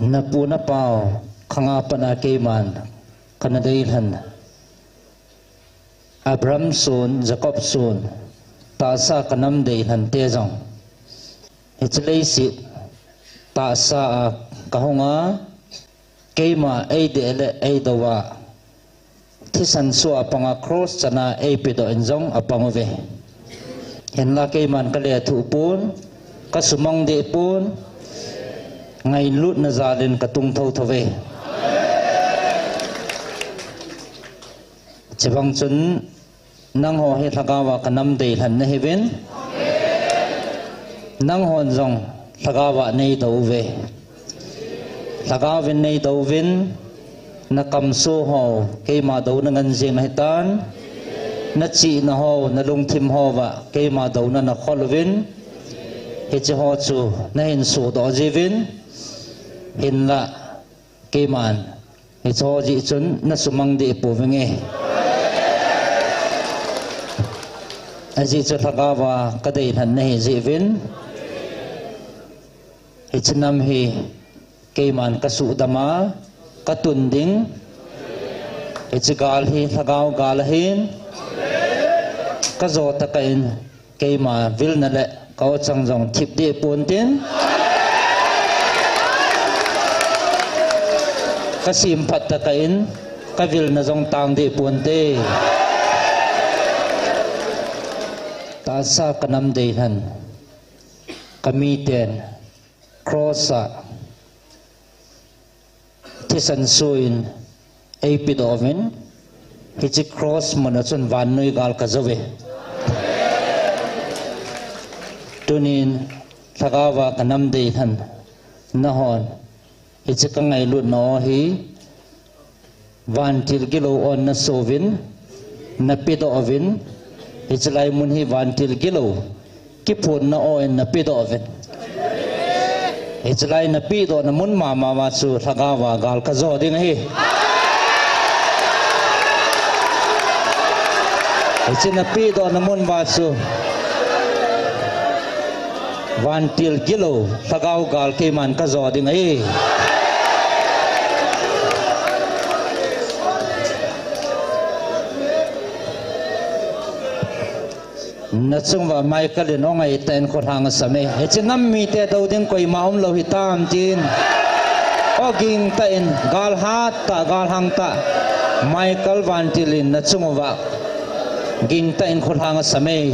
na puna pao khanga pana ke man kanadai han Abraham sun Jacob sun ta sa kanam dei han te jong ichlei si ta sa kahonga keima ei de le ei dawa thisan su apanga cross chana ei pedo enjong apangove henla keiman kale thu pun kasumong de pun ngai lut na zalin katung thau thave chebang chun nang ho he thagawa kanam dei han na heaven nang hon jong thagawa nei dove thagawin nei dovin na kam so ho keima do na ngan jeng hitan na chi na ho na lung thim ho wa keima do na kholwin he che ho chu na hin su do jivin hin la keman he cho ji chun na sumang de pu venge aji chu thagawa kadei han nei jivin he chinam hi keman kasu dama katunding ichigal hi thagaw galhin kazo takain keima vilna le kaw changjong thipde pontin kasim phat takain kavil na jong tangde ponte ta sa kanam dei han kamiten crossa thisan suin ei pidovin hichi cross manachun van noi gal ka jove tunin thagawa kanam dei than nahon hichi ka ngai lut no hi van til kilo on na sovin na pidovin hichi lai mun hi van til kilo ki phun na on na pidovin Ichlai na pido na mun mama wasu thagawa gal ka zo ding hi ichina pido na mun wasu van til kilo thagaw gal ke man ka zo ding hi na chungwa Michael no ngai ten ko hang same he chinam mi te do ding koi maum lo hitam chin oging ta in gal hat ta gal hang ta Michael van tilin na chungwa ging ta in ko hang same